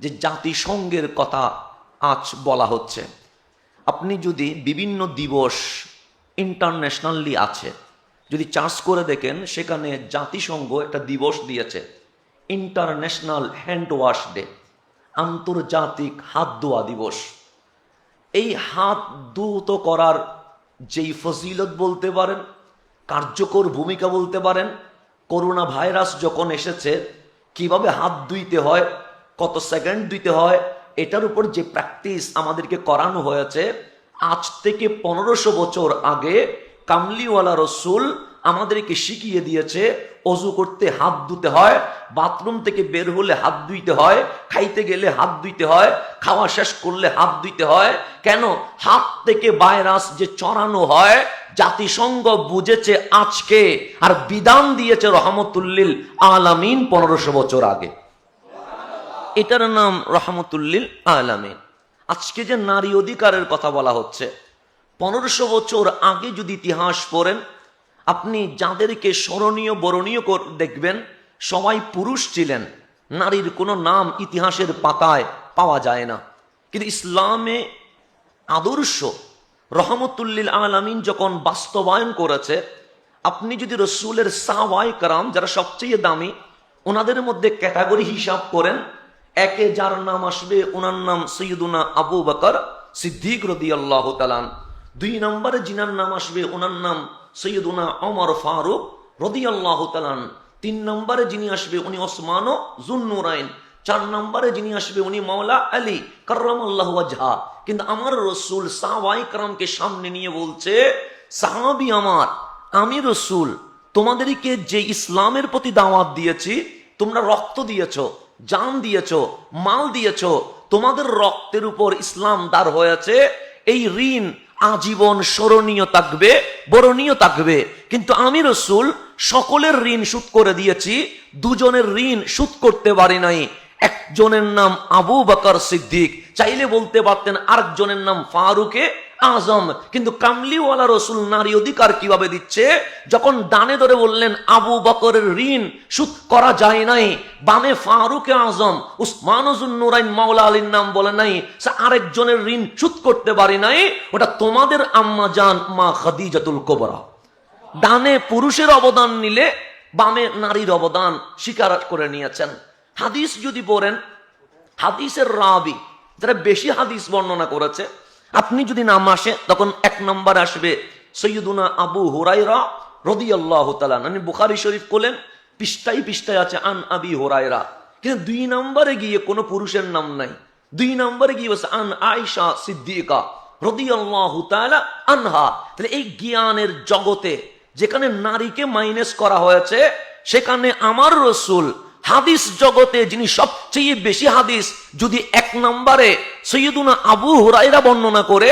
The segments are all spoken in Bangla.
যে জাতিসংঘের কথা আজ বলা হচ্ছে। আপনি যদি বিভিন্ন দিবস ইন্টারন্যাশনালি আছে, যদি চার্জ করে দেখেন, সেখানে জাতিসংঘ একটা দিবস দিয়েছে, ইন্টারন্যাশনাল হ্যান্ড ওয়াশ ডে, আন্তর্জাতিক হাত ধোয়া দিবস। এই হাত ধুত করার যেই ফজিলত বলতে পারেন, কার্যকর ভূমিকা বলতে পারেন, করোনা ভাইরাস যখন এসেছে কিভাবে হাত ধুইতে হয়, কত সেকেন্ড ধুইতে হয়, এটার উপর যে প্র্যাকটিস আমাদেরকে করানো হয়েছে, আজ থেকে 1500 বছর আগে কামলিওয়ালা রসুল আমাদেরকে শিখিয়ে দিয়েছে অজু করতে হাত ধুতে হয়, বাথরুম থেকে বের হলে হাত ধুইতে হয়, খাইতে গেলে হাত ধুইতে হয়, খাওয়া শেষ করলে হাত ধুইতে হয়। কেন? হাত থেকে ভাইরাস যে চড়ানো হয়, জাতিসংঘ বুঝেছে আজকে, আর বিধান দিয়েছে রহমতুল্লিল আলামিন 1500 বছর আগে। এটার নাম রহমতুল্লিল আলামিন। আজকে যে নারী অধিকারের কথা বলা হচ্ছে, 1500 বছর আগে যদি ইতিহাস পড়েন, আপনি যাদেরকে স্মরণীয় বরণীয় দেখবেন সবাই পুরুষ ছিলেন, নারীর কোনো নাম ইতিহাসের পাতায় পাওয়া যায় না। কিন্তু ইসলামে আদর্শ রহমতুল্লিল আলামিন যখন বাস্তবায়ন করেছে, আপনি যদি রসুলের সাহাবায়ে কেরাম যারা সবচেয়ে দামি, ওনাদের মধ্যে ক্যাটাগরি হিসাব করেন, একে যার নাম আসবে ওনার নাম সৈয়দুনা আবু বকর সিদ্দিক রাদিয়াল্লাহু তাআলা, 2 নম্বরে যিনার নাম আসবে ওনার নাম সৈয়দুনা ওমর ফারুক রাদিয়াল্লাহু তাআলা, 3 নম্বরে যিনি আসবে উনি ওসমান যুন্নুরাইন, 4 নম্বরে যিনি আসবে উনি মাওলা আলী কাররামাল্লাহু ওয়াজহা। কিন্তু আমার রসুল সাহাবায়ে কেরামকে সামনে নিয়ে বলছে, সাহাবী আমার, আমি রসুল তোমাদেরকে যে ইসলামের প্রতি দাওয়াত দিয়েছি, তোমরা রক্ত দিয়েছো, জান দিয়েছো, মাল দিয়েছো, তোমাদের রক্তের উপর ইসলাম দাঁড় হয়েছে, এই ঋণ আজীবন স্মরণীয় থাকবে, বরণীয় থাকবে। কিন্তু আমি রসুল সকলের ঋণ শোধ করে দিয়েছি, 2 জনের ঋণ শোধ করতে পারি নাই। একজনের নাম আবু বকর সিদ্দিক, চাইলে বলতে পারতেন আরেকজনের নাম ফারুকে আজম। কিন্তু কামলিওয়ালা রসুল নারী অধিকার কিভাবে দিচ্ছে, যখন ডানে ধরে বললেন আবু বকরের ঋণ শোধ করা যায় নাই, বামে ফারুকে আজম উসমান যুন্নুরাইন মাওলা আলীর নাম বলে নাই, আরেকজনের ঋণ শোধ করতে পারি নাই, ওটা তোমাদের আম্মা জান মা খাদিজাতুল কুবরা। ডানে পুরুষের অবদান নিলে বামে নারীর অবদান স্বীকার করে নিয়েছেন। হাদিস যদি পড়েন, হাদিসের রাবি যারা বেশি হাদিস বর্ণনা করেছে, আপনি যদি নাম আসে তখন 1 নম্বরে আসবে সৈয়দুনা আবু হুরায়রা রাদিয়াল্লাহু তাআলা। আমি বুখারী শরীফ খোলেন, পৃষ্ঠায় পৃষ্ঠায় আছে আন আবি হুরায়রা, কিন্তু 2 নম্বরে গিয়ে কোনো পুরুষের নাম নাই। 2 নম্বরে গিয়ে বসে আন আয়েশা সিদ্দিকা রাদিয়াল্লাহু তাআলা আনহা। তাহলে এই জ্ঞানের জগতে যেখানে নারীকে মাইনাস করা হয়েছে, সেখানে আমার রসুল হাদিস জগতে যিনি সবচেয়ে বেশি হাদিস, যদি 1 নম্বরে সৈয়দুনা আবু হুরায়রা বর্ণনা করে,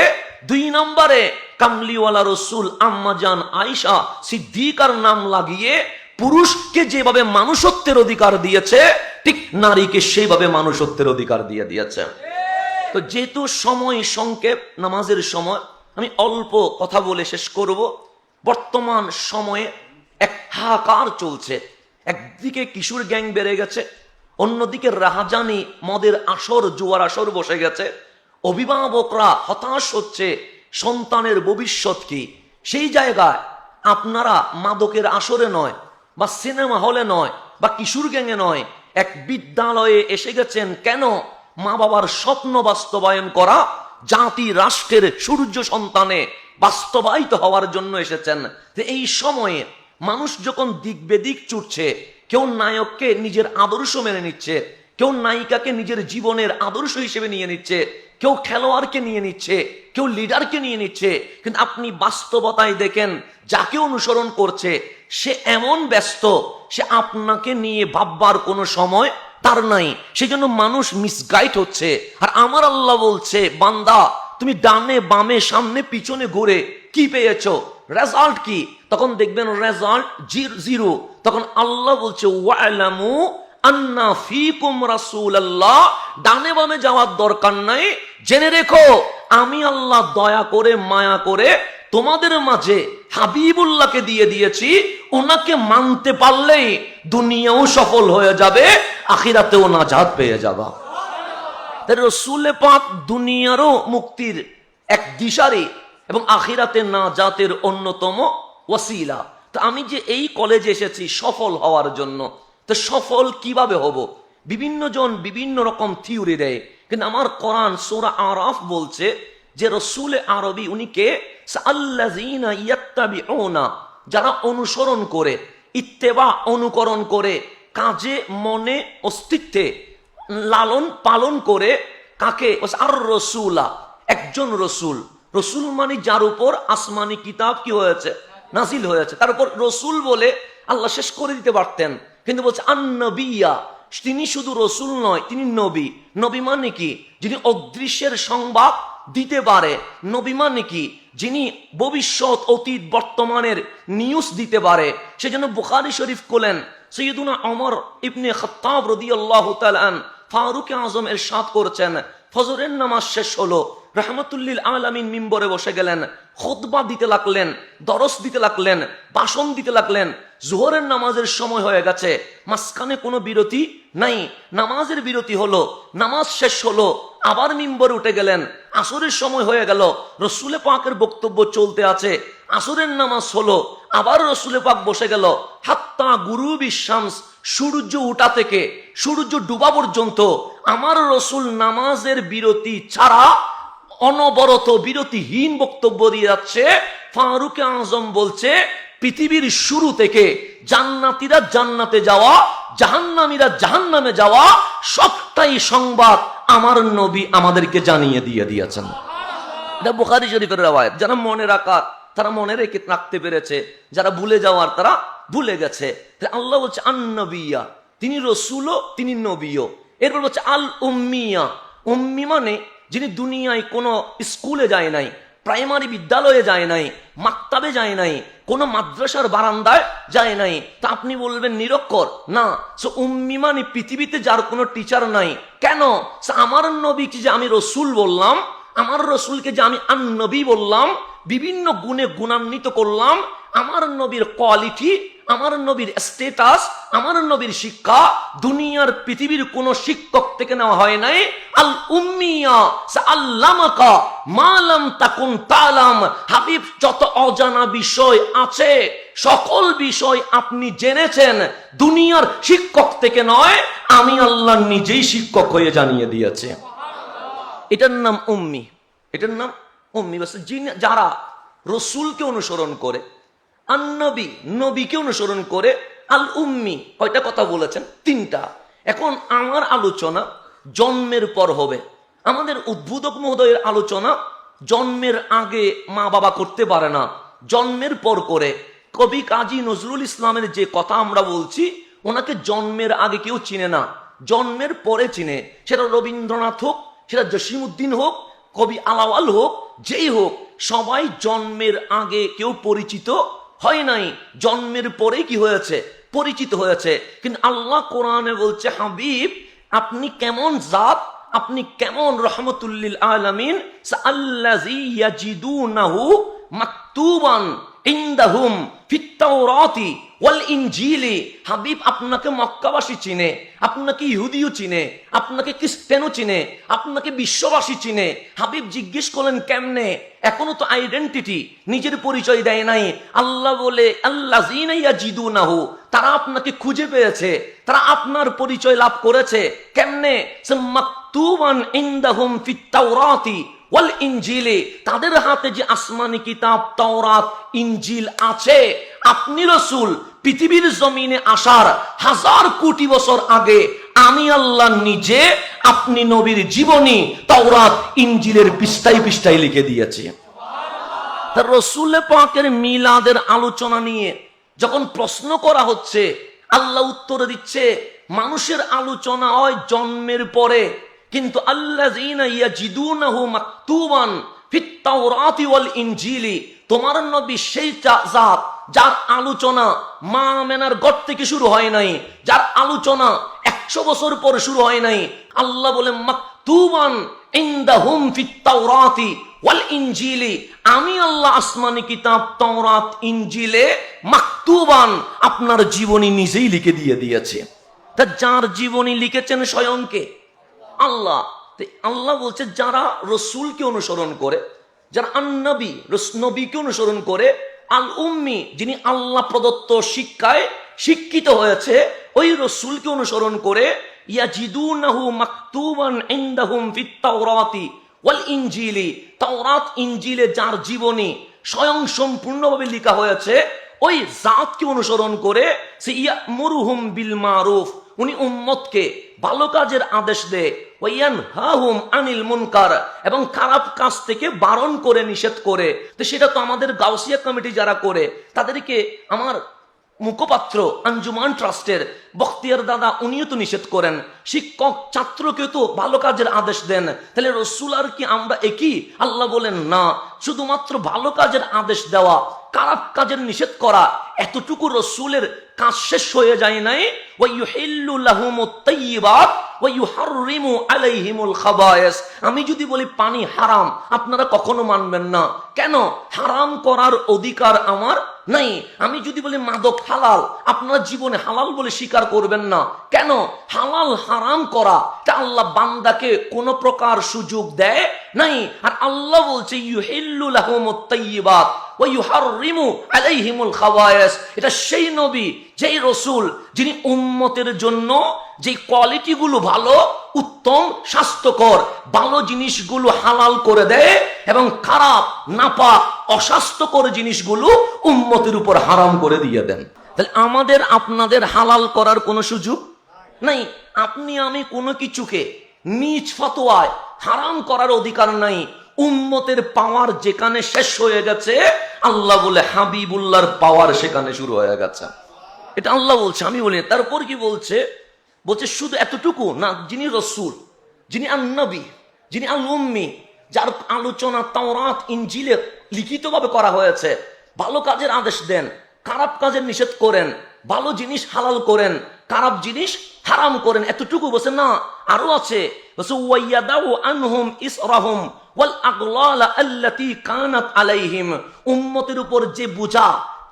2 নম্বরে কামলিওয়ালা রসুল আম্মা জান আয়েশা সিদ্দিকার নাম লাগিয়ে পুরুষকে যেভাবে মানুষত্বের অধিকার দিয়েছে, ঠিক নারীকে সেইভাবে মানুষত্বের অধিকার দিয়ে দিয়েছে। তো যেহেতু সময় সংক্ষেপ, নামাজের সময়, আমি অল্প কথা বলে শেষ করব। বর্তমান সময়ে এক হাহাকার চলছে, একদিকে কিশোর গ্যাং বেড়ে গেছে, অন্যদিকে রাহাজানি মদের আসর, জুয়ার আসর বসে গেছে। অভিভাবকরা হতাশ হচ্ছে, সন্তানের ভবিষ্যৎ কি। সেই জায়গায় আপনারা মাদকের আসরে নয়, বা সিনেমা হলে নয়, বা কিশোর গ্যাংয়ে নয়, এক বিদ্যালয়ে এসে গেছেন। কেন? মা বাবার স্বপ্ন বাস্তবায়ন করা, জাতি রাষ্ট্রের সূর্য সন্তানে বাস্তবায়িত হওয়ার জন্য এসেছেন। এই সময়ে মানুষ যখন দিক বেদিক ছুটছে, কেউ নায়ককে নিজের আদর্শ মেনে নিচ্ছে, কেউ নায়িকাকে নিজের জীবনের আদর্শ হিসেবে নিয়ে নিচ্ছে, কেউ খেলোয়াড়কে নিয়ে নিচ্ছে, কেউ লিডারকে নিয়ে নিচ্ছে। কিন্তু আপনি বাস্তবতায় দেখেন, যাকে অনুসরণ করছে সে এমন ব্যস্ত, সে আপনাকে নিয়ে ভাববার কোনো সময় তার নাই। সেই জন্য মানুষ মিসগাইড হচ্ছে। আর আমার আল্লাহ বলছে, বান্দা তুমি ডানে বামে সামনে পিছনে ঘুরে কি পেয়েছো, রেজাল্ট কি? তখন দেখবেন রেজাল্ট 0। তখন আল্লাহ বলছে, ওয়ালামু আন্না ফীকুম রাসূলুল্লাহ, ডানে বামে যাওয়ার দরকার নাই, জেনে রেখো আমি আল্লাহ দয়া করে মায়া করে তোমাদের মাঝে হাবিবুল্লাহকে দিয়ে দিয়েছি। ওনাকে মানতে পারলেই দুনিয়াও সফল হয়ে যাবে, আখিরাতেও নাজাত পেয়ে যাবা। রসুল পাক দুনিয়ারও মুক্তির এক দিশারি এবং আখিরাতে নাজাতের অন্যতম ওয়াসিলা। তো আমি যে এই কলেজে এসেছি সফল হওয়ার জন্য, তো সফল কিভাবে হব? বিভিন্ন জন বিভিন্ন রকম থিওরি দেয়, কিন্তু আমার কোরআন সূরা আরাফ বলছে যে রসুল আরবি উনি কে? আল্লাযীনা ইয়াত্তাবিউনা, যারা অনুসরণ করে, ইত্তেবা অনুকরণ করে, কাজে মনে অস্তিত্বে লালন পালন করে কাকে? আর রসুলা, একজন রসুল। রসুল মানে যার উপর আসমানি কিতাব কি হয়েছে? নাজিল হয়েছে। তার উপর রসুল বলে আল্লাহ শেষ করে দিতে পারতেন, কিন্তু বলছে আন-নবিয়্যা, তিনি শুধু রসুল নয়, তিনি নবী। নবী মানে কি? যিনি অদৃশ্যের সংবাদ দিতে পারে। নবী মানে কি? যিনি ভবিষ্যৎ, অতীত, বর্তমানের নিউজ দিতে পারে। সেজন্য বুখারী শরীফ খোলেন, সৈয়দুনা ওমর ইবনে খাত্তাব রাদিয়াল্লাহু তাআলা আন ফারুক আযম ইরশাদ করছেন, ফজরের নামাজ শেষ হলো, রাহমাতুল্লিল আলামিন মিম্বরে বসে গেলেন, খুতবা দিতে লাগলেন, দরস দিতে লাগলেন, ভাষণ দিতে লাগলেন। জোহরের নামাজের সময় হয়ে গেছে, মাঝখানে কোনো বিরতি নাই, নামাজের বিরতি হলো, নামাজ শেষ হলো, আবার মিম্বরে উঠে গেলেন। আসরের সময় হয়ে গেল, রসুলে পাকের বক্তব্য চলতে আছে, আসরের নামাজ হলো, আবার রসুলে পাক বসে গেল। হাত্তা গুরুবি শামস, সূর্য উঠা থেকে সূর্য ডুবা পর্যন্ত আমার রসুল নামাজের বিরতি ছাড়া অনবরত বিরতিহীন বক্তব্য দিয়ে যাচ্ছে। ফারুক আজম বলছে, পৃথিবীর শুরু থেকে জান্নাতীরা জান্নাতে যাওয়া, জাহান্নামীরা জাহান্নামে যাওয়া, সবটাই সংবাদ আমার নবী আমাদেরকে জানিয়ে দিয়ে দিয়েছেন। এটা বুখারী শরীফের রওয়ায়াত। যারা মনে রাখার তারা মনে রেখে রাখতে পেরেছে, যারা ভুলে যাওয়ার তারা ভুলে গেছে। আল্লাহ বলছে আন-নবিয়্যা, তিনি রসুলও, তিনি নবীও। এরপর বলছে আল উম্মিয়া, উম্মি মানে যিনি দুনিয়ায় কোনো স্কুলে যায় নাই, প্রাইমারি বিদ্যালয়ে যায় নাই, মাক্তাবে যায় নাই, কোনো মাদ্রাসার বারান্দায় যায় নাই। তা আপনি বলবেন নিরক্ষর? না, সো উম্মি মানে পৃথিবীতে যার কোনো টিচার নাই। কেন? আমার নবীকে যে আমি রসুল বললাম, আমার রসুলকে যে আমি আন-নবী বললাম, বিভিন্ন গুণে গুণান্বিত করলাম, আমার নবীর কোয়ালিটি, আমার নবীর স্ট্যাটাস, আমার নবীর শিক্ষা দুনিয়ার পৃথিবীর কোন শিক্ষক থেকে নেওয়া হয় নাই। আল উম্মিয়া আল্লামাকা মা লাম তাকুন তালাম, হাবিব যত অজানা বিষয় আছে সকল বিষয় আপনি জেনেছেন দুনিয়ার শিক্ষক থেকে নয়, আমি আল্লাহ নিজেই শিক্ষক হয়ে জানিয়ে দিয়েছে। এটার নাম উম্মি, এটার নাম উম্মি। যারা রসুলকে অনুসরণ করে, আন-নবী, নবীকে অনুসরণ করে, আল উম্মি, কয়টা কথা বলেছেন? তিনটা। এখন আমার আলোচনা জন্মের পর হবে। আমাদের উদ্বোধক মহোদয়ের আলোচনা জন্মের আগে মা বাবা করতে পারে না, জন্মের পর করে। কবি কাজী নজরুল ইসলামের যে কথা আমরা বলছি, ওনাকে জন্মের আগে কেউ চিনে না, জন্মের পরে চিনে। সেটা রবীন্দ্রনাথ হোক, সেটা জসিমউদ্দিন হোক, কবি আলাওয়াল হোক, যেই হোক, সবাই জন্মের আগে কেউ পরিচিত হয় নাই, জন্মের পরেই কি হয়েছে? পরিচিত হয়েছে। কিন্তু আল্লাহ কোরআনে বলছে, হাবিব আপনি কেমন জাত, আপনি কেমন রহমতুল্লিল আলামিন, আল্লাযী ইয়াজিদুনাহু মাকতুবান ইনদাহুম ফিত তাওরাতি ওয়াল ইনজিলি। হাবিব আপনাকে মক্কাবাসী চিনে, আপনাকে ইহুদিও চিনে, আপনাকে খ্রিস্টানও চিনে, আপনাকে বিশ্ববাসী চিনে। হাবিব জিজ্ঞেস করলেন কেমনে? এখনো তো আইডেন্টিটি, নিজের পরিচয় দেয় নাই। আল্লাহ বলে আল্লাযীনা ইয়াজিদুনাহু, তারা আপনাকে খুঁজে পেয়েছে, তারা আপনার পরিচয় লাভ করেছে। কেমনে? মাকতুবান ইনদাহুম ফিত তাওরাতি ওয়াল ইনজিলি, তাদের হাতে যে আসমানি কিতাব তাওরাত ইনজিল আছে। আপনি রসুল পৃথিবীর জমিনে আসার 1000 কোটি বছর আগে আমি আল্লাহ নিজে আপনি নবীর জীবনী তাওরাত ইনজিলের পৃষ্ঠায় পৃষ্ঠায় লিখে দিয়েছি। তার রসুল পাকের মিলাদের আলোচনা নিয়ে যখন প্রশ্ন করা হচ্ছে, আল্লাহ উত্তর দিচ্ছে, মানুষের আলোচনা হয় জন্মের পরে, কিন্তু আল্লাযীনা ইয়াজিদুনাহু মাকতুবান ফিত তাওরাতি ওয়াল ইনজিলি, তোমার নবী সেই জাত যার আলোচনা মা আমেনার ঘর থেকে শুরু হয় নাই, যার আলোচনা 100 বছর পর শুরু হয় নাই। আল্লাহ বলে মাকতুবান ইনদাহুম ফিত তাওরাতি ওয়াল ইনজিলি, আমি আল্লাহ আসমানি কিতাব তাওরাত ইনজিলে মাকতুবান আপনার জীবনী নিজেই লিখে দিয়ে দিয়েছে। তা যার জীবনী লিখেছেন স্বয়ংকে আল্লাহ, তো আল্লাহ বলছে যারা রসুলকে অনুসরণ করে, যারা আন্নবী নবীকে অনুসরণ করে, আল উম্মি যিনি আল্লাহ প্রদত্ত শিক্ষায় শিক্ষিত হয়েছে ওই রসুলকে অনুসরণ করে, ইয়াজিদুনাহু মাকতুবান ইনদাহুম ফিত তাওরাতি ওয়াল ইনজিলি, তাওরাত ইনজিলে যার জীবনী স্বয়ং সম্পূর্ণভাবে লেখা হয়েছে ওই জাতকে অনুসরণ করে, সে ইয়ামুরুহুম বিল মারুফ, উনি উম্মতকে ভালো কাজের আদেশ দেয়, ওয়ায়ানহাহুম আনিল মুনকার, এবং খারাপ কাজ থেকে বারণ করে নিষেধ করে। তো সেটা তো আমাদের গাউসিয়া কমিটি যারা করে তাদেরকে আমার মুখপাত্র আঞ্জুমান ট্রাস্টের বখতিয়ার দাদা উনিও তো নিষেধ করেন, শিক্ষক ছাত্রকে তো ভালো কাজের আদেশ দেন। তাহলে রসুল আর কি আমরা একই? আল্লাহ বলেন না, শুধুমাত্র ভালো কাজের আদেশ দেওয়া, খারাপ কাজের নিষেধ করা, এতটুকু রসুলের কাজ শেষ হয়ে যায় নাই। ওয়াইয়ুহিল্লু লাহুমুত তাইয়্যিবাত ওয়াইয়ুহাররিমু আলাইহিমুল খাবায়েস। আমি যদি বলি পানি হারাম, আপনারা কখনো মানবেন না। কেন? হারাম করার অধিকার আমার নাই। আমি যদি বলি মাদক হালাল, আপনারা জীবনে হালাল বলে স্বীকার করবেন না। কেন? হালাল হারাম করা তা আল্লাহ বান্দাকে কোন প্রকার সুযোগ দেয় নাই। আর আল্লাহ বলছে ইউহিল্লু লাহুমুত তাইয়্যিবাত ওয়া ইউহাররিমু আলাইহিমুল খাবায়েস। এটা সেই নবী, যেই রসুল যিনি উম্মতের জন্য যে কোয়ালিটিগুলো ভালো, উত্তম, স্বাস্থ্যকর ভালো জিনিসগুলো হালাল করে দেয় এবং খারাপ, নাপাক, অস্বাস্থ্যকর জিনিসগুলো উম্মতের উপর হারাম করে দিয়ে দেন। তাহলে আমাদের আপনাদের হালাল করার কোনো সুযোগ নাই। আপনি আমি কোনো কিছুকে নিজ ফতোয়ায় হারাম করার অধিকার নাই। উম্মতের পাওয়ার যেখানে শেষ হয়ে গেছে, আল্লাহ বলে হাবিবুল্লাহর পাওয়ার সেখানে শুরু হয়ে গেছে। এটা আল্লাহ বলছে, আমি বলি। তারপর কি বলছে? বলছে শুধু এতটুকু না, যিনি রসুল, যিনি আন-নবী, যিনি আল উম্মি, যার আলোচনা তাওরাত ইনজিলে লিখিতভাবে করা হয়েছে, ভালো কাজের আদেশ দেন, খারাপ কাজের নিষেধ করেন, ভালো জিনিস হালাল করেন, খারাপ জিনিস হারাম করেন, এতটুকু বলছে না, আরো আছে। বলছে ওয়াইয়াদাউ আনহুম ইসরাহুম ওয়াল আগলাল আল্লাতী কানাত আলাইহিম। উম্মতের উপর যে বোঝা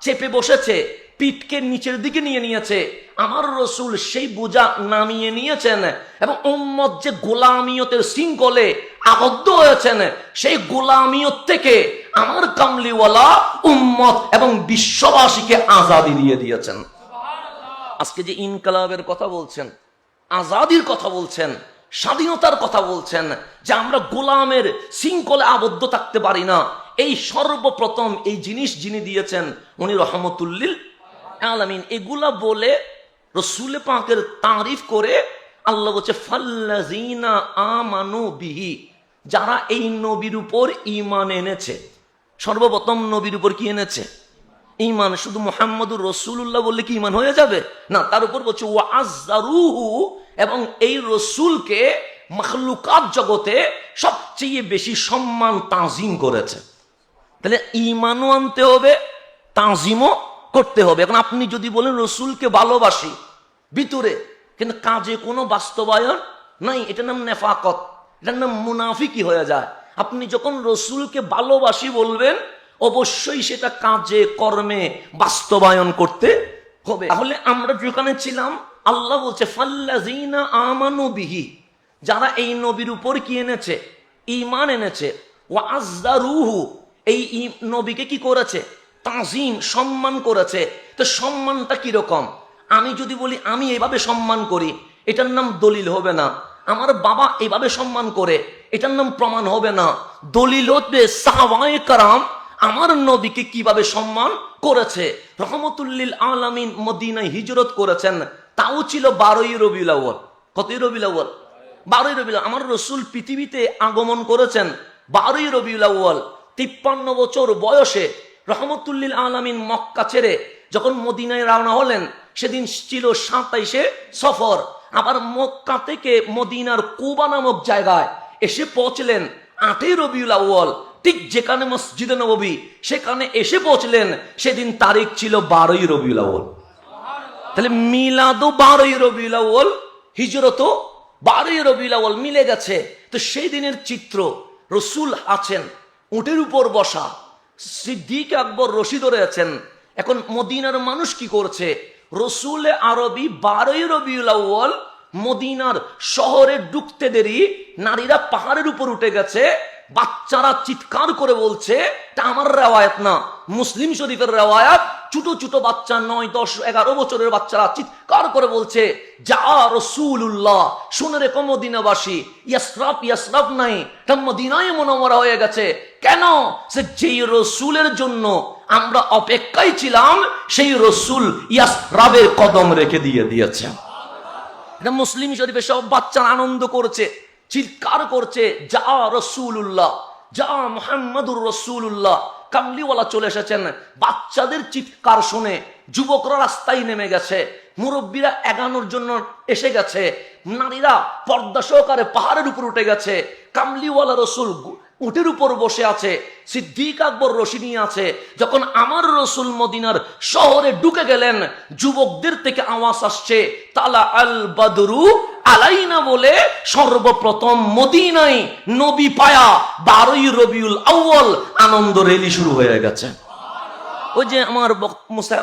চেপে বসেছে, পিঠকে নিচের দিকে নিয়ে নিয়েছে, আমার রসুল সেই বোঝা নামিয়ে নিয়েছেন এবং উম্মত যে গোলামিয়তের শৃঙ্খলে আবদ্ধ হয়েছেন, সেই গোলামিয়ত থেকে আমার কামলিওয়ালা উম্মত এবং বিশ্ববাসীকে আজাদি দিয়ে দিয়েছেন। আজকে যে ইনকালাবের কথা বলছেন, আজাদির কথা বলছেন, স্বাধীনতার কথা বলছেন, যে আমরা গোলামের শৃঙ্খলে আবদ্ধ থাকতে পারি না, এই সর্বপ্রথম এই জিনিস যিনি দিয়েছেন উনি রহমতুল্লিল আলামিন। এগুলা বলে রসুল পাকের তারিফ করে আল্লাহ বলছে ফাল্লাযিনা আমানু বিহি, যারা এই নবীর উপর ঈমান এনেছে। সর্বপ্রথম নবীর উপর কি এনেছে? ঈমান। শুধু মুহাম্মদুর রাসূলুল্লাহ বললে কি ঈমান হয়ে যাবে? না, তার উপর বলছে ওয়াআজ্জারুহু, এবং এই রসুলকে মাখলুকাত জগতে সবচেয়ে বেশি সম্মান তাজিম করেছে। তাহলে ঈমানও আনতে হবে, তাজিমও করতে হবে। এখন আপনি যদি বলেন রসুলকে ভালোবাসি ভিতরে, কিন্তু কাজে কোনো বাস্তবায়ন নাই, এটার নাম নেফাকত, এটার নাম মুনাফিকি হয়ে যায়। আপনি যখন রসুলকে ভালোবাসি বলবেন, অবশ্যই সেটা কাজে কর্মে বাস্তবায়ন করতে হবে। তাহলে আমরা যেখানে ছিলাম, আল্লাহ বলছে ফাল্লাযিনা আমানু বিহি, যারা এই নবীর উপর কি এনেছে? ঈমান এনেছে। ওয়াআজ্জারুহু, এই নবীকে কি করেছে? তাজিম, সম্মান করেছে। তো সম্মানটা কিরকম? আমি যদি বলি আমি এভাবে সম্মান করি, এটার নাম দলিল হবে না। আমার বাবা এভাবে সম্মান করে, এটার নাম প্রমাণ হবে না। দলিল হচ্ছে সাহাবায়ে কেরাম আমার নবীকে কিভাবে সম্মান করেছে। রহমতুল্লিল আলামিন মদিনায় হিজরত করেছেন, তাও ছিল 12ই রবিউল আউয়াল। কতই রবিউল আউয়াল? 12ই রবিউল। আমার রসুল পৃথিবীতে আগমন করেছেন 12ই রবিউল আউয়াল। 53 বছর বয়সে রহমতুল্লিল আলামিন মক্কা ছেড়ে যখন মদিনায় রওনা হলেন, সেদিন ছিল 27শে সফর। আবার মক্কা থেকে মদিনার কুবা নামক জায়গায় এসে পৌঁছলেন 8ই রবিউল আউয়াল। ঠিক যেখানে মসজিদে নববী, সেখানে এসে পৌঁছলেন, সেদিন তারিখ ছিল 12ই রবিউল আউয়াল। তাহলে মিলাদও 12ই রবিউল আউয়াল, হিজরতও 12ই রবিউল আউয়াল, মিলে গেছে। তো সেই দিনের চিত্র, রসুল আছেন উটের উপর বসা, সিদ্দিক আকবর রশি ধরে আছেন। এখন মদিনার মানুষ কি করছে? রসুল আরবি 12ই রবিউল আউয়াল মদিনার শহরে ঢুকতে দেরি নারীরা পাহাড়ের উপর উঠে গেছে, বাচ্চারা চিৎকার করে বলছে, এটা আমার রেওয়ায়াত না, মুসলিম শরীফের রেওয়ায়াত। ছোট ছোট বাচ্চা 9, 10, 11 বছরের বাচ্চারা চিৎকার করে বলছে, যা রাসূলুল্লাহ, শুনে রেখো মদিনাবাসী, ইয়াসরাফ ইয়াসরাফ নাই, এটা মদিনায় মুনাওয়ারা হয়ে গেছে। কেন? সে যেই রসুলের জন্য আমরা অপেক্ষায় ছিলাম, সেই রসুল ইয়াসরাফের কদম রেখে দিয়েছে। এটা মুসলিম শরীফে সব বাচ্চারা আনন্দ করছে, চিৎকার করছে, যা রাসূলুল্লাহ, যা মুহাম্মাদুর রাসূলুল্লাহ। কামলিওয়ালা চলে এসেছেন। বাচ্চাদের চিৎকার শুনে যুবকরা রাস্তায় নেমে গেছে, মুরব্বীরা এগানোর জন্য এসে গেছে, নারীরা পর্দা সহকারে পাহাড়ের উপর উঠে গেছে। কামলিওয়ালা রসুল উটের উপর বসে আছে, সিদ্দিক আকবর রশি নিয়ে আছে। যখন আমার রসুল মদিনার শহরে ঢুকে গেলেন, যুবকদের থেকে আওয়াজ আসছে, তালা আল বাদরু আলাইনা বলে সর্বপ্রথম মদিনায় নবী পায়া 12ই রবিউল আউয়াল আনন্দ রেলি শুরু হয়ে গেছে। ওই যে আমার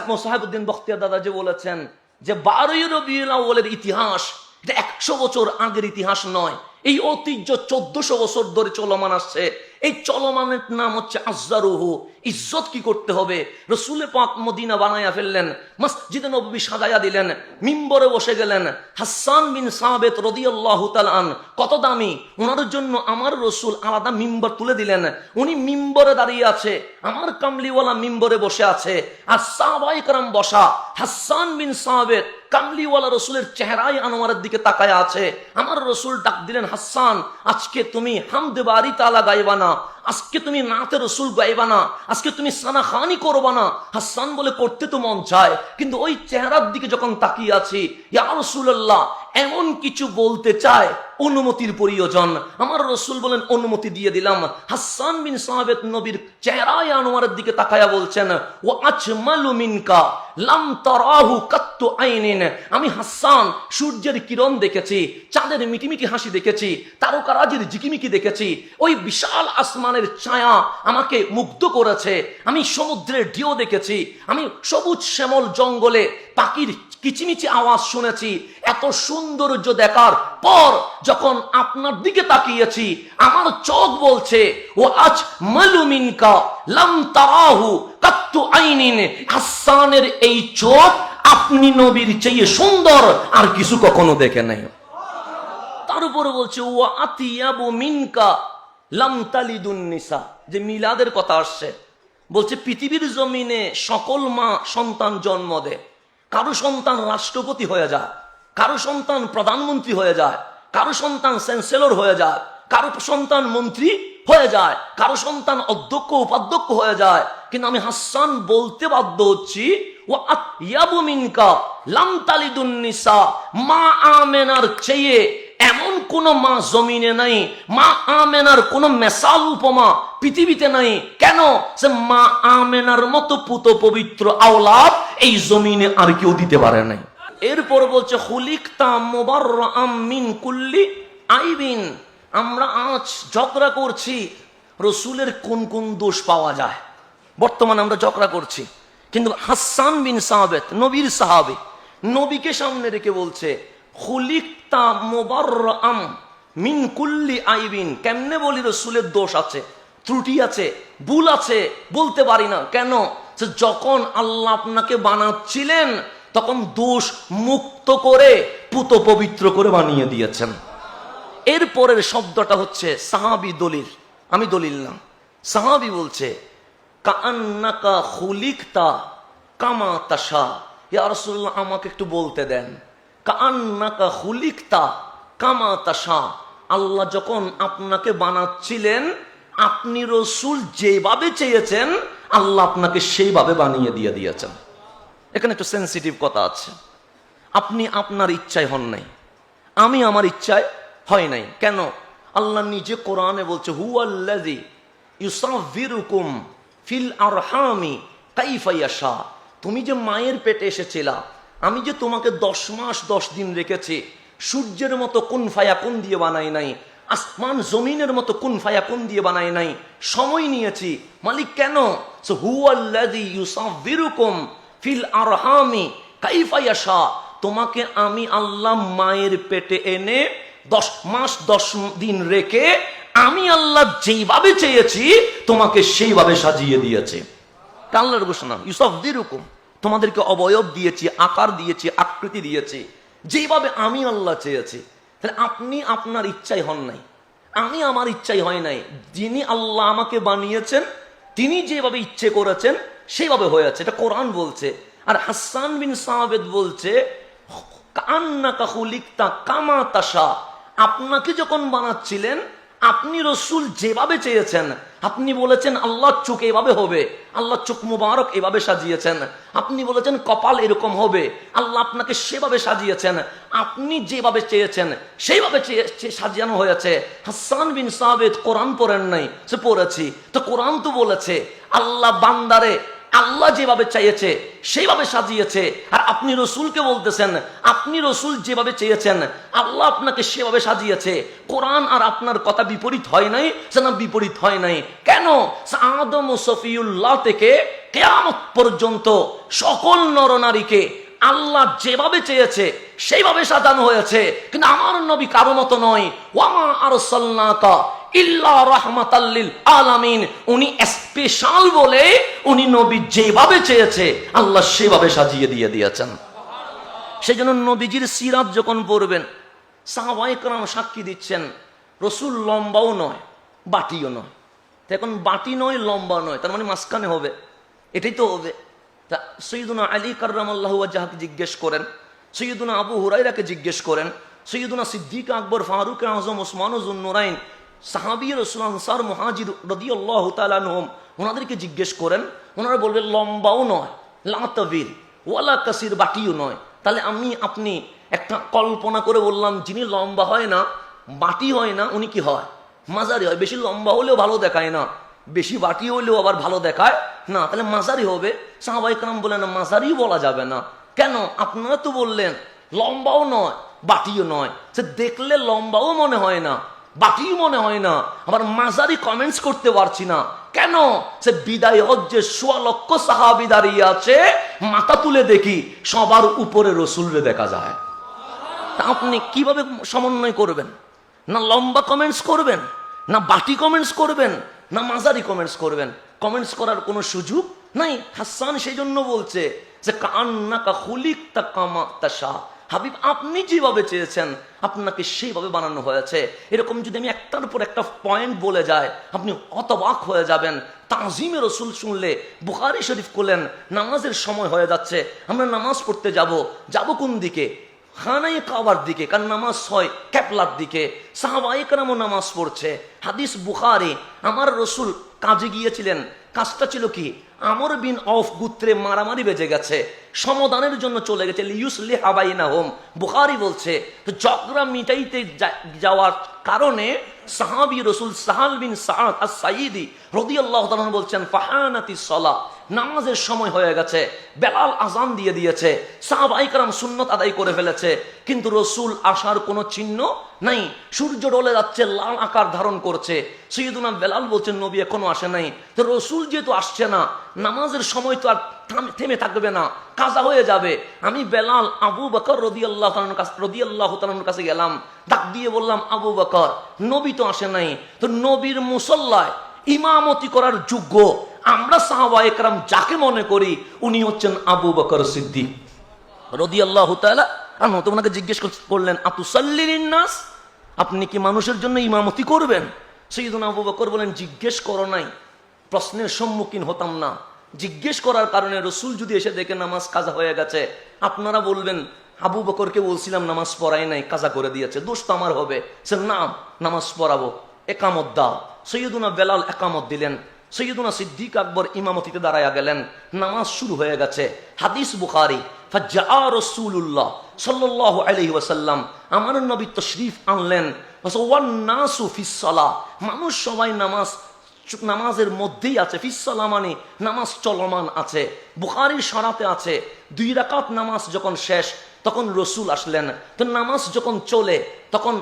মোসাহেবউদ্দিন বখতিয়ার দাদা যে বলেছেন যে 12ই রবিউল আউয়ালের ইতিহাস, এটা 100 বছর আগের ইতিহাস নয়, এই ঐতিহ্য 1400 বছর ধরে চলমান আসছে। এই চলমানের নাম হচ্ছে আজ্জারুহু। ইজ্জত কি করতে হবে? রসুলে পাক মদিনা বানায়া ফেললেন, মসজিদে নববী সাজায়া দিলেন, মিম্বরে বসে গেলেন। হাসান বিন সাবিত রাদিয়াল্লাহু তাআলা আন, কত দামি, ওনার জন্য আমার রসুল আলাদা মিম্বর তুলে দিলেন। উনি মিম্বরে দাঁড়িয়ে আছে, আমার কামলিওয়ালা মিম্বরে বসে আছে, আর সাহাবায়ে কেরাম বসা। হাসান বিন সাবিত কামলিওয়ালা রসুলের চেহারায় আনোয়ারের দিকে তাকায় আছে। আমার রসুল ডাক দিলেন, হাসান, আজকে তুমি হামদে বারি তাআলা গাইবা না, আজকে তুমি নাতে রসুল গাইবা না, আজকে তুমি সানা খানি করবা না। হাসান বলে, করতে তো মন চায়, কিন্তু ওই চেহারার দিকে যখন তাকিয়ে আছি, ইয়া রাসূলুল্লাহ, এমন কিছু বলতে চায়, অনুমতির প্রয়োজন। আমার রসুল বলেন, অনুমতি দিয়ে দিলাম। হাসান বিন সাবিত নবীর চেহারায় আনোয়ারের দিকে তাকায়া বলছেন, ও আজমালু মিনকা লাম তারাহু কাত্তু আইনিন। আমি হাসান সূর্যের কিরণ দেখেছি, চাঁদের মিটিমিটি হাসি দেখেছি, তারকারাজির ঝিকিমিকি দেখেছি, ওই বিশাল আসমানের ছায়া আমাকে মুগ্ধ করেছে। আমি সমুদ্রের ঢেউ দেখেছি, আমি সবুজ শ্যামল জঙ্গলে পাখির কিচিমিচি আওয়াজ শুনেছি। এত সৌন্দর্য দেখার পর যখন আপনার দিকে তাকিয়েছি, আমার চোখ বলছে, ও আজ মালুমিনকা লাম তারাহু কাত্তু আইনিন। হাসানের এই চোখ আপনি নবীর চেয়ে সুন্দর আর কিছু কখনো দেখে নাই। তার উপরে বলছে, ও আতিয়াবু মিনকা লাম তালিদুন নিসা। যে মিলাদের কথা আসছে, বলছে পৃথিবীর জমিনে সকল মা সন্তান জন্ম দেয়, কারো সন্তান রাষ্ট্রপতি হয়ে যায়, কারো সন্তান প্রধানমন্ত্রী হয়ে যায়, কারো সন্তান চ্যান্সেলর হয়ে যায়, কারো সন্তান মন্ত্রী হয়ে যায়, কারো সন্তান অধ্যক্ষ উপাধ্যক্ষ হয়ে যায়। কিন্তু আমি হাসান বলতে বাধ্য হচ্ছি, ও আতিয়াবু মিনকা লাম তালিদুন নিসা। মা আমেনার চেয়ে এমন কোন মা জমিনে নাই, মা আমেনার কোন মেসাল উপমা পৃথিবীতে নাই। কেন? সে মা আমেনার মতো পুত পবিত্র আওলাদ এই জমিনে আর কেউ দিতে পারে নাই। এরপর বলছে, খুলিকতা মুবাররাআম মিন কুল্লি আইবিন। আমরা আজ ঝগড়া করছি রসুলের কোন কোন দোষ পাওয়া যায়, বর্তমানে আমরা ঝগড়া করছি। কিন্তু হাসান বিন সাবিত নবীর সাহাবী, নবীকে সামনে রেখে বলছে, খুলিকতা মুবাররাআম মিন কুল্লি আইবিন। কেমনে বলি রসুলের দোষ আছে, ত্রুটি আছে, ভুল আছে, বলতে পারি না। কেন? যখন আল্লাহ আপনাকে বানাচ্ছিলেন তখন দোষ মুক্ত করে পুত পবিত্র করে বানিয়ে দিয়েছেন। এরপরের শব্দটা হচ্ছে সাহাবী দলিল, আমি দলিল না। সাহাবী বলছে, কাআন্নাকা খুলিকতা কামা তাশা। ইয়া রাসূলুল্লাহ, আমাকে একটু বলতে দেন। কাআন্নাকা খুলিকতা কামা তাশা। আল্লাহ যখন আপনাকে বানাচ্ছিলেন, আপনি রসুল যেভাবে চেয়েছেন আল্লাহ আপনাকে সেইভাবে বানিয়ে দিয়েছেন। এখানে একটু সেন্সিটিভ কথা আছে। আপনি আপনার ইচ্ছায় হন নাই, আমি আমার ইচ্ছায় হয় নাই। কেন? আল্লাহ নিজে কোরআনে বলছে, হুয়াল্লাযী ইউসাফিরুকুম ফিল আরহামি কাইফা ইয়াশা। তুমি যে মায়ের পেটে এসেছিলা, আমি যে তোমাকে 10 মাস 10 দিন রেখেছি, সূর্যের মতো কুন ফায়াকুন দিয়ে বানাই নাই, আসমান জমিনের মতো কুন ফায়াকুন দিয়ে বানাই নাই, সময় নিয়েছি। মালিক কেন? হুয়াল্লাযী ইউসাফিরুকুম ফিল আরহামি কাইফা ইয়াশা। তোমাকে আমি আল্লাহ মায়ের পেটে এনে 10 মাস 10 দিন রেখে আমি আল্লাহ যেইভাবে চেয়েছি তোমাকে সেইভাবে সাজিয়ে দিয়েছে। আল্লাহর ঘোষণা, ইউসুফ দিরুকুম, তোমাদেরকে অবয়ব দিয়েছি, আকার দিয়েছি, আকৃতি দিয়েছি যেভাবে আমি আল্লাহ চেয়েছি। তাহলে আপনি আপনার ইচ্ছাই হন নাই, আমি আমার ইচ্ছাই হয় নাই। যিনি আল্লাহ আমাকে বানিয়েছেন তিনি যেভাবে ইচ্ছে করেছেন সেইভাবে হয়েছে, এটা কোরআন বলছে। আর হাসান বিন সাবিত বলছে কান্নাকা খুলিকতা কামা তাশা, আপনাকে যখন বানাচ্ছিলেন আপনি রসুল যেভাবে চেয়েছেন, আপনি বলেছেন আল্লাহর চোখ এভাবে হবে, আল্লাহর চোখ মুবারক এভাবে সাজিয়েছেন। আপনি বলেছেন কপাল এরকম হবে, আল্লাহ আপনাকে সেভাবে সাজিয়েছেন। আপনি যেভাবে চেয়েছেন সেইভাবে সাজানো হয়েছে। হাসান বিন সাবিত কোরআন পড়েন নাই, সে পড়েছি তো। কোরআন তো বলেছে আল্লাহ বান্দারে আল্লাহ যেভাবে চাইছে সেইভাবে সাজিয়েছে। আর আপনি রসুলকে বলতেছেন আপনি রসুল যেভাবে চেয়েছেন আল্লাহ আপনাকে সেভাবে সাজিয়েছে। কোরআন আর আপনার কথা বিপরীত হয় নাই, সে না বিপরীত হয় নাই। কেন? আদম ও সফিউল্লাহ থেকে কিয়ামত পর্যন্ত সকল নরনারীকে আল্লাহ যেভাবে চেয়েছে সেইভাবে সাজানো হয়েছে। কিন্তু আমার নবী কারো মতো নয়। ওয়ামা আরসালনাকা ইল্লা রাহমাতাল লিল আলামিন, উনি স্পেশাল বলে উনি নবী যেভাবে চেয়েছে আল্লাহ সেভাবে সাজিয়ে দিয়ে দিয়েছেন। সেজন্য নবীজির সিরাত যখন পড়বেন সাহাবায়ে কেরাম সাক্ষী দিচ্ছেন রসুল লম্বাও নয় বাটিও নয়। এখন বাটি নয় লম্বা নয়, তার মানে মাঝখানে হবে, এটাই তো হবে। তা সৈয়দুনা আলী কাররামাল্লাহু ওয়াজহাকে জিজ্ঞেস করেন, সৈয়দুনা আবু হুরায়রাকে জিজ্ঞেস করেন, সৈয়দুনা সিদ্দিক আকবর, ফারুক আজম, ওসমান যুন্নুরাইন, সাহাবী রাসূল, আনসার, মুহাজির রাদিয়াল্লাহু তাআলা আনহুম, ওনাদেরকে জিজ্ঞেস করেন। ওনারা বলবেন লম্বাও নয়, লা তাবিল ওয়ালা কাসির, বাটিও নয়। তাহলে আপনি একটা কল্পনা করে বললাম, যিনি লম্বা হয় না বাটি হয় না উনি কি হয়? মাঝারি হয়। বেশি লম্বা হলেও ভালো দেখায় না, বেশি বাটি হলেও আবার ভালো দেখায় না, তাহলে মাঝারি হবে। সাহাবায়ে কেরাম বলেন না, মাঝারি বলা যাবে না। কেন? আপনারা তো বললেন লম্বাও নয় বাটিও নয়। সে দেখলে লম্বাও মনে হয় না বাটিও মনে হয় না, আবার মাঝারি কমেন্টস করতে পারছি না। কেন? সে বিদায় হজ্জে ১৬ লক্ষ সাহাবী দাঁড়িয়ে আছে, মাথা তুলে দেখি সবার উপরে রসুলরে দেখা যায়। তা আপনি কিভাবে সমন্বয় করবেন? না লম্বা কমেন্টস করবেন, না বাটি কমেন্টস করবেন, না মাঝারি কমেন্টস করবেন? কমেন্টস করার কোনো সুযোগ নাই। হাসান সেই জন্য বলছে যে কান্নাকা খুলিকতা কামা তাশা, হাবিব আপনি যেভাবে চেয়েছেন আপনাকে সেইভাবে বানানো হয়েছে। এরকম যদি আমি একটার পর একটা পয়েন্ট বলে যায় আপনি হতবাক হয়ে যাবেন। তাজিমে রসুল শুনলে বুখারী শরীফ খুলেন, নামাজের সময় হয়ে যাচ্ছে, আমরা নামাজ পড়তে যাব কোন দিকে? খানায়ে কাবার দিকে, কারণ নামাজ হয় ক্যাবলার দিকে। সাহাবায়ে কেরামও নামাজ পড়ছে। হাদিস বুখারী, আমার রসুল কাজে গিয়েছিলেন, কাজটা ছিল কি? আমর বিন অফ গোত্রে মারামারি বেজে গেছে, সমাধানের জন্য চলে গেছে। লিয়ুসলিহা বাইনাহুম, বুখারী বলছে ঝগড়া মিটাইতে যাওয়ার কারণে সাহাবী রসুল সাহাল বিন সাআদ আস-সাঈদী রাদিয়াল্লাহু তাআলা বলছেন ফাহানাতিস সালাহ, নামাজের সময় হয়ে গেছে, বেলাল আজান দিয়ে দিয়েছে, সাহাবায়ে কেরাম সুন্নত আদায় করে ফেলেছে, কিন্তু রসুল আসার কোনো চিহ্ন নাই। সূর্য ডলে যাচ্ছে, লাল আকার ধারণ করছে। সাইয়্যিদুনা বেলাল বলছেন নবী এখনো আসে নাই। তো রসুল যেহেতু আসছে না, নামাজের সময় তো আর থেমে থাকবে না, কাজা হয়ে যাবে। আমি বেলাল আবু বকর রাদিয়াল্লাহু তাআলার কাছে গেলাম, ডাক দিয়ে বললাম আবু বকর, নবী তো আসে নাই, তো নবীর মুসল্লায় ইমামতি করার যোগ্য আমরা সাহাবায়ে কেরাম যাকে মনে করি উনি হচ্ছেন আবু বকর সিদ্দিক রাদিয়াল্লাহু তাআলা আনহু। তো ওনাকে জিজ্ঞেস করলেন আতুসাল্লিলিন নাস, আপনি কি মানুষের জন্য ইমামতি করবেন? সাইয়্যিদুনা আবু বকর বলেন জিজ্ঞেস করো নাই, প্রশ্নের সম্মুখীন হতাম না। জিজ্ঞেস করার কারণে রসুল যদি এসে দেখে নামাজ কাজা হয়ে গেছে, আপনারা বলবেন আবু বকরকে বলছিলাম নামাজ পড়াই নাই, কাজা করে দিয়েছে, দোষ তো আমার হবে। সে নাম নামাজ পড়াবো, একামত দাও। সাইয়্যিদুনা বেলাল একামত দিলেন, সাইয়্যিদুনা সিদ্দিক আকবর ইমামতিতে দাঁড়ায়া গেলেন, নামাজ শুরু হয়ে গেছে। হাদিস বুখারী, ফাজ্জা রাসূলুল্লাহ সাল্লাল্লাহু আলাইহি ওয়াসাল্লাম, আমার নবী তাশরীফ আনলেন। ওয়ান নাসু ফিস সালাহ, মানুষ সবাই নামাজের মধ্যেই আছে। ফিস সালাহ মানে নামাজ চলমান আছে। বুখারীর শরাতে আছে 2 রাকাত নামাজ যখন শেষ তখন রসুল আসলেন। তো নামাজ যখন চলে তখন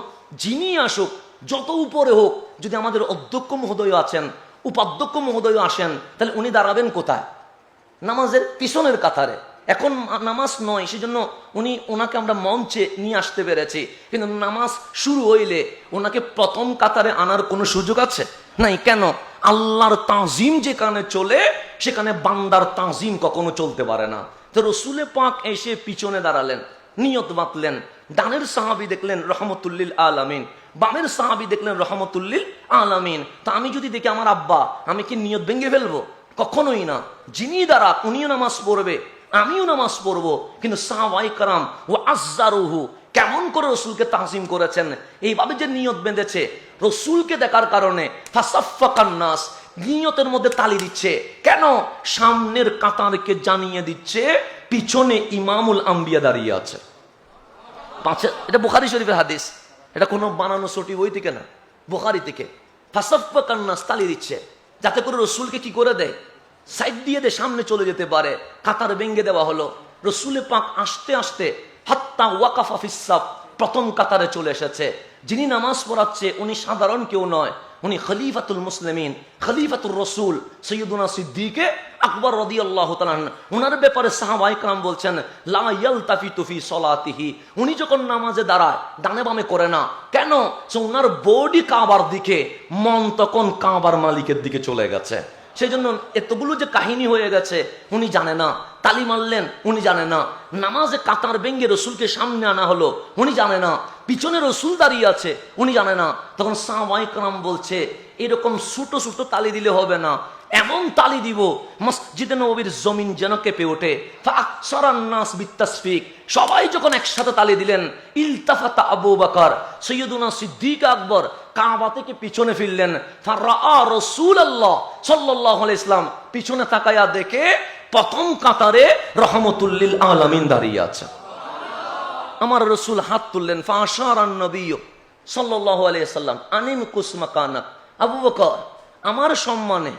যিনি আসুক, যত উপরে হোক, যদি আমাদের অধ্যক্ষ মহোদয় আছেন, উপাধ্যক্ষ মহোদয় আসেন, তাহলে উনি দাঁড়াবেন কোথায়? নামাজের পিছনের কাতারে। এখন নামাজ নয়, সেজন্য ওনাকে আমরা মঞ্চে নিয়ে আসতে পেরেছি, কিন্তু নামাজ শুরু হইলে ওনাকে প্রথম কাতারে আনার কোনো সুযোগ আছে নাই। কেন? আল্লাহর তাজিম যেখানে চলে সেখানে বান্দার তাজিম কখনো চলতে পারে না। তো রসুলে পাক এসে পিছনে দাঁড়ালেন, নিয়ত বাঁধলেন। ডানের সাহাবী দেখলেন রহমতুল্লিল আলামিন, বামের সাহাবী দেখলেন রহমতুল্লিল আলামিন। তা আমি যদি দেখি আমার আব্বা, আমি কি নিয়ত ভেঙে ফেলবো? কখনোই না। যিনি দ্বারা উনিও নামাজ পড়বে, আমিও নামাজ পড়বো। কিন্তু সাহাবায়ে কেরাম ও আযযারুহু কেমন করে রসুলকে তাজিম করেছেন, এইভাবে যে নিয়ত বেঁধেছে রসুলকে দেখার কারণে। ফাসাফফাকান নাস, নিয়তের মধ্যে তালি দিচ্ছে কেন? সামনের কাতারকে জানিয়ে দিচ্ছে পিছনে ইমামুল আম্বিয়া দাঁড়িয়ে আছে। এটা বুখারী শরীফের হাদিস, এটা কোনো বানানো সটি বই থেকে না, বুখারী থেকে। ফাসাফফাকান নাস, তালি দিচ্ছে যাতে করে রসুলকে কি করে দেয়, সাইড দিয়ে দেয়, সামনে চলে যেতে পারে। কাতার ভেঙে দেওয়া হলো। রসুলে পাক আস্তে আস্তে হাত্তা ওয়াকাফা ফিস সাফ, প্রথম কাতারে চলে এসেছে। যিনি নামাজ পড়াচ্ছে উনি সাধারণ কেউ নয়, উনি খলিফাতুল মুসলিমিন, খলিফাতুর রসুল সৈয়দুনা সিদ্দিকে আকবর রাদিয়াল্লাহু তাআলা। ওনার ব্যাপারে সাহাবায়ে কেরাম বলছেন লা ইয়ালতাফিতু ফি সলাতিহি, উনি যখন নামাজে দাঁড়ায় ডানে বামে করে না। কেন? ওনার বডি কাবার দিকে, মন তখন কাবার মালিকের দিকে চলে গেছে। সেই জন্য এতগুলো যে কাহিনী হয়ে গেছে উনি জানে না। তালি মারলেন উনি জানে না। নামাজে কাতার ভেঙ্গে রসুলকে সামনে আনা হলো উনি জানে না। পিছনে রসুল দাঁড়িয়ে আছে উনি জানে না। তখন সাহাবায়ে কেরাম বলছে এরকম ছোট ছোট তালি দিলে হবে না, এমন তালি দিব মসজিদে নববীর জমিন যেন কেঁপে ওঠে। ফাকসারান নাস বিত্তাসফিক, সবাই যখন একসাথে তালি দিলেন, ইলতাফাতা আবু বকর, সৈয়দুনা সিদ্দিক আকবর কাবা থেকে পিছনে ফিরলেন। ফারাআ রাসূলুল্লাহ সাল্লাল্লাহু আলাইহি ওয়াসাল্লাম, পিছনে তাকায়া দেখে প্রথম কাতারে রহমতুল্লিল আলামিন দাঁড়িয়ে আছে। আমার রসুল হাত তুললেন। ফাশারান নবী সাল্লাল্লাহু আলাইহি ওয়াসাল্লাম আনিন কুসমাকানাক, আবু বকর আমার সম্মানে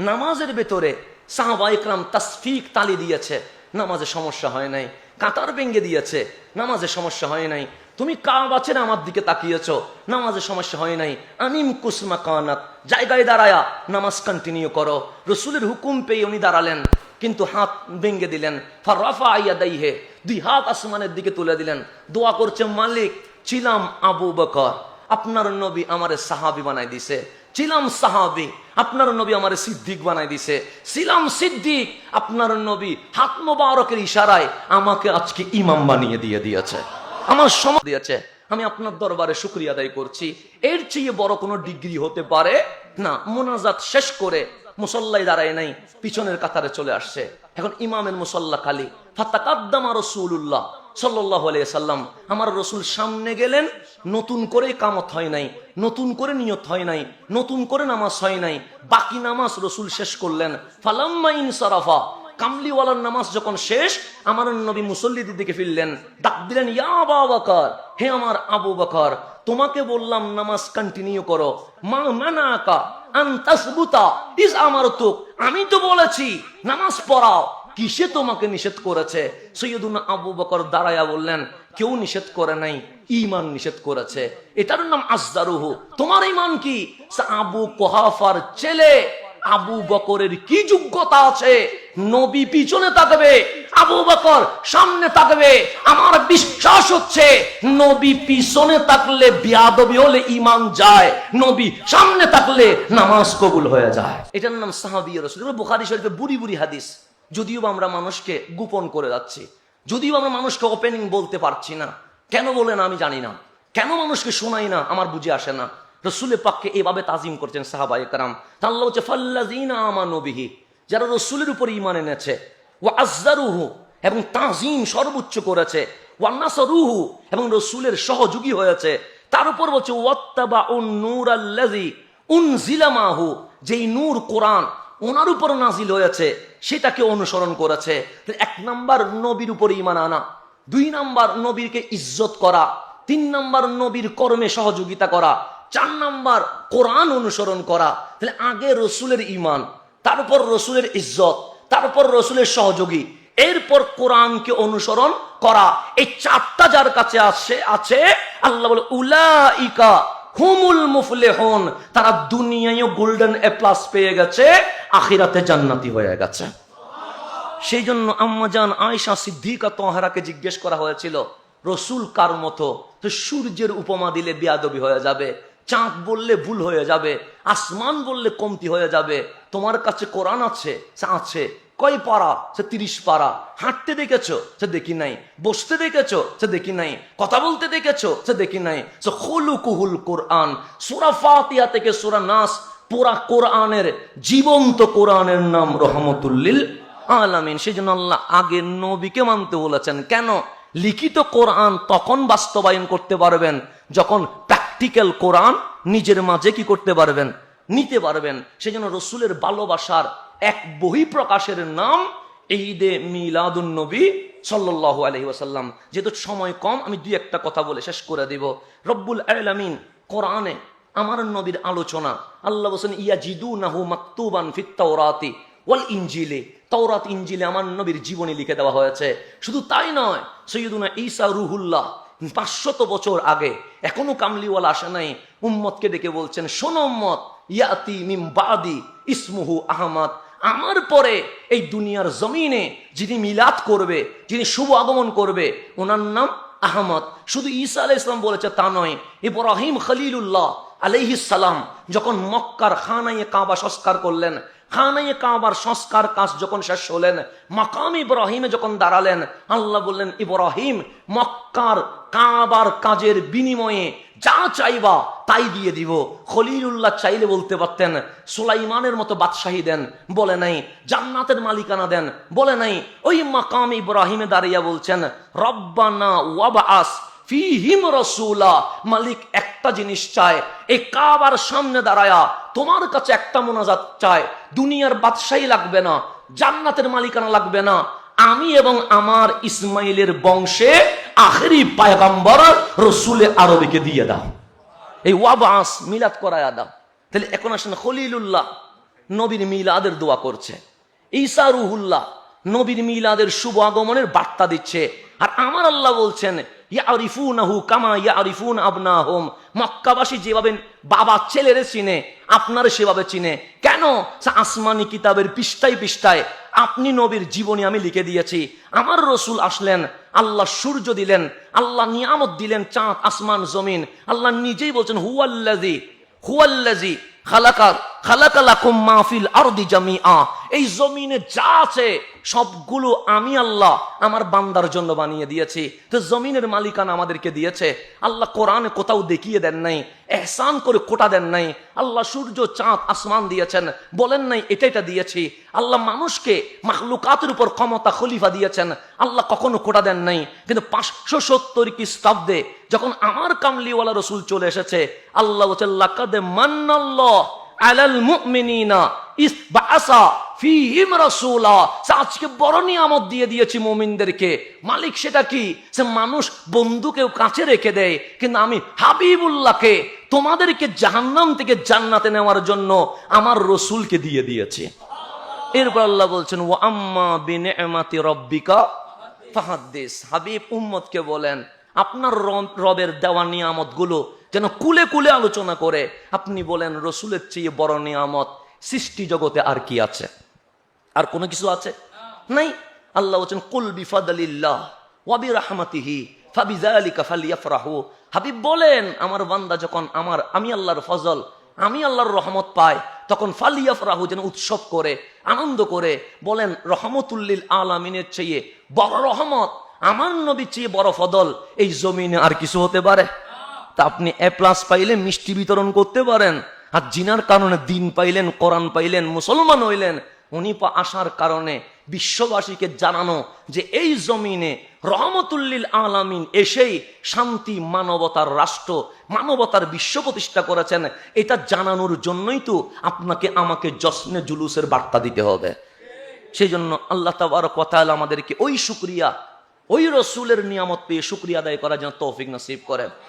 নামাজের ভেতরে সাহাবায়ে কেরাম তাসফিক তালি দিয়েছে, নামাজে সমস্যা হয় নাই। কাতার ভেঙে দিয়েছে, নামাজে সমস্যা হয় নাই। তুমি কাবা ছেড়ে আমার দিকে তাকিয়েছো, নামাজে সমস্যা হয় নাই। আনিম কুসমাকানাক, জায়গায় দাঁড়ায়া নামাজ কন্টিনিউ করো। রসুলের হুকুম পেয়ে উনি দাঁড়ালেন, কিন্তু হাত ভেঙে দিলেন। ফারাফা ইয়াদাইহি, দুই হাত আসমানের দিকে তুলে দিলেন। দোয়া করছে মালিক, ছিলাম আবু বকর, আপনার নবী আমারে সাহাবী বানাই দিছে। ছিলাম সাহাবী, আপনার নবী আমারে সিদ্দিক বানাই দিছে। ছিলাম সিদ্দিক, আপনার নবী হাত মোবারকের ইশারায় আমাকে আজকে ইমাম বানিয়ে দিয়েছে, আমার সময় দিয়েছে। আমি আপনার দরবারে শুকরিয়া আদায় করছি। এর চেয়ে বড় কোনো ডিগ্রি হতে পারে না। মোনাজাত শেষ করে মুসল্লায় দাঁড়ায় নাই, পিছনের কাতারে চলে আসছে। এখন ইমামের মুসল্লা খালি। ফাতাকাদ্দামা রাসূলুল্লাহ সাল্লাল্লাহু আলাইহি ওয়াসাল্লাম, আমার রসুল সামনে গেলেন। নতুন করে কামত হয় নাই, নতুন করে নিয়ত হয় নাই, নতুন করে নামাজ হয় নাই। বাকি নামাজ রসুল শেষ করলেন। ফালাম্মা ইনসারাফা, কামলিওয়ালার নামাজ যখন শেষ, আমার নবী মুসল্লিদের দিকে ফিরলেন, ডাক দিলেন ইয়া আবু বকর, হে আমার আবু বকর, তোমাকে বললাম নামাজ কন্টিনিউ করো। মা মানাকা আন তাসবুতা ইজ আমারতুক, আমি তো বলেছি নামাজ পড়াও, কিসে তোমাকে নিষেধ করেছে? সৈয়দুনা আবু বকর দাঁড়ায়া বললেন কেউ নিষেধ করে নাই, ঈমান নিষেধ করেছে। এটার নাম আযযারুহু। তোমার ঈমান কি? আবু কুহাফার ছেলে আবু বকরের কি যোগ্যতা আছে? নবী পিছনে তাকাবে, আবু বকর সামনে তাকাবে। আমার বিশ্বাস হচ্ছে নবী পিছনে তাকলে বিয়াদবি হলে ঈমান যায়, নবী সামনে তাকলে নামাজ কবুল হয়ে যায়। এটার নাম সাহাবী রাসূল। বুখারী শরীফে বুড়ি বুড়ি হাদিস। যদিও আমরা মানুষকে গোপন করে যাচ্ছি, যদিও আমরা মানুষকে ওপেনিং বলতে পারছি না। কেন বলেন আমি জানি না, কেন মানুষকে শোনাই না আমার বুঝে আসে না। রসুলের পাককে এভাবে তাজিম করছেন সাহাবায়ে কেরাম। আল্লাহ হচ্ছে ফাল্লাযীনা আমানু বিহি, যারা রসুলের উপর ঈমান এনেছে। ওয়া আযযারুহু, এবং তাজিম সর্বোচ্চ করেছে। ওয়া নাসারুহু, এবং রসুলের সহযোগী হয়েছে। তার উপর বলছে ওয়াত্তাবাউন নূরাল্লাযী উনজিলা মাহু, যেই নূর কোরআন ওনার উপর নাজিল হয়েছে সেটাকে অনুসরণ করেছে। এক নাম্বার নবীর উপর ঈমান আনা, দুই নাম্বার নবীকে ইজ্জত করা, তিন নাম্বার নবীর কর্মে সহযোগিতা করা, চার নাম্বার কোরআন অনুসরণ করা। তাহলে আগে রসুলের ঈমান, তারপর রসুলের ইজ্জত, তারপর রসুলের সহযোগী, এরপর কোরআনকে অনুসরণ করা। এই চারটা যার কাছে আছে আল্লাহ বলে উলাইকা হুমুল মুফলিহুন, তারা দুনিয়ায় গোল্ডেন এ প্লাস পেয়ে গেছে, আখিরাতে জান্নাতি হয়ে গেছে। সেই জন্য আম্মাজান আয়েশা সিদ্দিকা তাহারাকে জিজ্ঞেস করা হয়েছিল, রসুল কার মতো? তো সূর্যের উপমা দিলে বেয়াদবি হয়ে যাবে, চাঁদ বললে ভুল হয়ে যাবে, আসমান বললে কমতি হয়ে যাবে। তোমার কাছে কোরআন আছে? আছে। কয় পারা? সে 30 পারা। হাঁটতে দেখেছো? সে দেখি নাই। বসতে দেখেছো? সে দেখি নাই। কথা বলতে দেখেছো? সে দেখি নাই। সে খুলুকুহুল কোরআন। সূরা ফাতিহা থেকে সূরা নাস পুরা কোরআনের, জীবন্ত কোরআনের নাম রহমতুল লিল আলামিন। সেই জন্য আল্লাহ আগের নবীকে মানতে বলেছেন। কেন? লিখিত কোরআন তখন বাস্তবায়ন করতে পারবেন যখন প্র্যাকটিক্যাল কোরআন নিজের মাঝে কি করতে পারবেন? নিতে পারবেন। সেজন্য রসুলের ভালোবাসার এক বহি প্রকাশের নাম ঈদে মিলাদুন নবী সাল্লাল্লাহু আলাইহি ওয়াসাল্লাম। যেহেতু সময় কম, আমি দুই একটা কথা বলে শেষ করে দিব। রব্বুল আলামিন কোরআনে আমার নবীর আলোচনা, আল্লাহ বলেন ইয়াজিদুনাহু মাকতুবান ফিত তাওরাতি ওয়াল ইনজিলে। তাওরাত ইনজিলে আমার নবীর জীবনী লিখে দেওয়া হয়েছে। শুধু তাই নয়, সৈয়দুনা ঈসা রুহুল্লাহ 500 বছর আগে, এখনো কামলিওয়ালা আসে নাই, উম্মতকে ডেকে বলছেন, শোনো উম্মত, ইয়াতি মিন বাদি ইসমুহু আহমদ। আমার পরে এই দুনিয়ার জমিনে যিনি মিলাদ করবে, যিনি শুভ আগমন করবে, ওনার নাম আহমদ। শুধু ঈসা আলাইহিস সালাম বলেছে তা নয়, ইব্রাহিম খলিলুল্লাহ আলাইহিস সালাম যখন মক্কার খানায়ে কাবা সংস্কার করলেন, খানায়ে কাবার সংস্কার কাজ যখন শেষ হলেন, মাকাম ইব্রাহিমে যখন দাঁড়ালেন, আল্লাহ বললেন, ইব্রাহিম মক্কার কাবার কাজের বিনিময়ে যা চাইবা তাই দিয়ে দিব। খলিলুল্লাহ চাইলে বলতে পারতেন সুলাইমানের মতো বাদশাহী দেন, বলে নাই। জান্নাতের মালিকানা দেন, বলে নাই। ওই মাকাম ইব্রাহিমে দাঁড়িয়ে বলছেন, রব্বানা ওয়াবআস ফীহিম রাসূলা। মালিক একটা জিনিস চায়, এই কাবার সামনে দাঁড়ায়া তোমার কাছে একটা মোনাজাত চায়, দুনিয়ার বাদশাহী লাগবে না, জান্নাতের মালিকানা লাগবে না, আমি এবং আমার ইসমাইলের বংশে আখেরি পয়গম্বর রসুলে আরবিকে দিয়ে দাও। এই ওয়াবাস মিলাদ করায়া দাও। তাহলে এখন আসেন, খলিলুল্লাহ নবীর মিলাদের দোয়া করছে, ঈসা রুহুল্লাহ নবীর মিলাদের শুভ আগমনের বার্তা দিচ্ছে। আর আমার আল্লাহ বলছেন, ইয়ারিফুনাহু কামা ইয়ারিফুন আবনাহুম। মক্কাবাসী যেভাবে বাবা ছেলেরে চিনে, আপনার সেভাবে চিনে। কেন? আসমানি কিতাবের পৃষ্ঠায় পৃষ্ঠায় আপনি নবীর জীবনী আমি লিখে দিয়েছি। আমার রসুল আসলেন, আল্লাহ সূর্য দিলেন, আল্লাহ নিয়ামত দিলেন, চাঁদ আসমান জমিন। আল্লাহ নিজেই বলছেন, হুয়াল্লাযী খালাকা লাকুম মা ফিল আরদি জামিআ। এই জমিনে যা আছে সবগুলো আমি আল্লাহ আমার বান্দার জন্য বানিয়ে দিয়েছি। তো জমিনের মালিকানা আমাদেরকে দিয়েছে। আল্লাহ কোরআনে কোথাও দেখিয়ে দেন নাই, এহসান করে কোটা দেন নাই। আল্লাহ সূর্য চাঁদ আসমান দিয়েছেন, বলেন নাই এটা এটা দিয়েছি। আল্লাহ মানুষকে মাখলুকাতের উপর ক্ষমতা খলিফা দিয়েছেন, আল্লাহ কখনো কোটা দেন নাই। কিন্তু 570 খ্রিস্টাব্দে যখন আমার কামলিওয়ালা রসুল চলে এসেছে, আল্লাহ বলছেন, লাকাদ মান্নাল্লাহু আলাল মুমিনিনা ইস বাআসা ফীহিম রাসূলা। আজকে বড় নিয়ামত দিয়ে দিয়েছি মুমিনদেরকে। মালিক সেটা কি? সে মানুষ বন্ধুকেও কাছে রেখে দেয়, কিন্তু আমি হাবিবুল্লাহকে তোমাদেরকে জাহান্নাম থেকে জান্নাতে নেওয়ার জন্য আমার রসুলকে দিয়ে দিয়েছি। এরপর আল্লাহ বলছেন, ওয়া আম্মা বিনিআমাতি রাব্বিকা ফাহাদ্দিস। হাবিব উম্মতকে বলেন, আপনার রবের দেওয়া নিয়ামত গুলো যেন কুলে কুলে আলোচনা করে আপনি বলেন, রসুলের চেয়ে বড় নিয়ামত সৃষ্টি জগতে আর কি আছে? আর কোনো কিছু আছে? নাই। আল্লাহ বলছেন, কুল বিফাদলিল্লাহ ওয়া বিরাহমাতিহি ফাবিযালিকা ফালইফরাহু। হাবিব বলেন, আমার বান্দা যখন আমি আল্লাহর ফজল, আমি আল্লাহর রহমত পায়, তখন ফালইফরাহু, যেন উৎসব করে আনন্দ করে বলেন, রহমতুল লিল আলামিনের চেয়ে বড় রহমত, আমার নবীর চেয়ে বড় ফদল এই জমিনে আর কিছু হতে পারে? তা আপনি এ প্লাস পাইলেন, মিষ্টি বিতরণ করতে পারেন, আর জিনার কারণে দিন পাইলেন, কোরআন পাইলেন, মুসলমান হইলেন। উনি আসার কারণে বিশ্ববাসীকে জানানো যে এই জমিনে রহমতুল্লিল আলামিন এসেই শান্তি, মানবতার রাষ্ট্র, মানবতার বিশ্ব প্রতিষ্ঠা করেছেন। এটা জানানোর জন্যই তো আপনাকে আমাকে জশ্নে জুলুসের বার্তা দিতে হবে। সেই জন্য আল্লাহ তাবারক ওয়া তাআলা আমাদেরকে ওই শুকরিয়া, ওই রসুলের নিয়ামত পেয়ে শুকরিয়া আদায় করার জন্য তৌফিক নসিব করেন।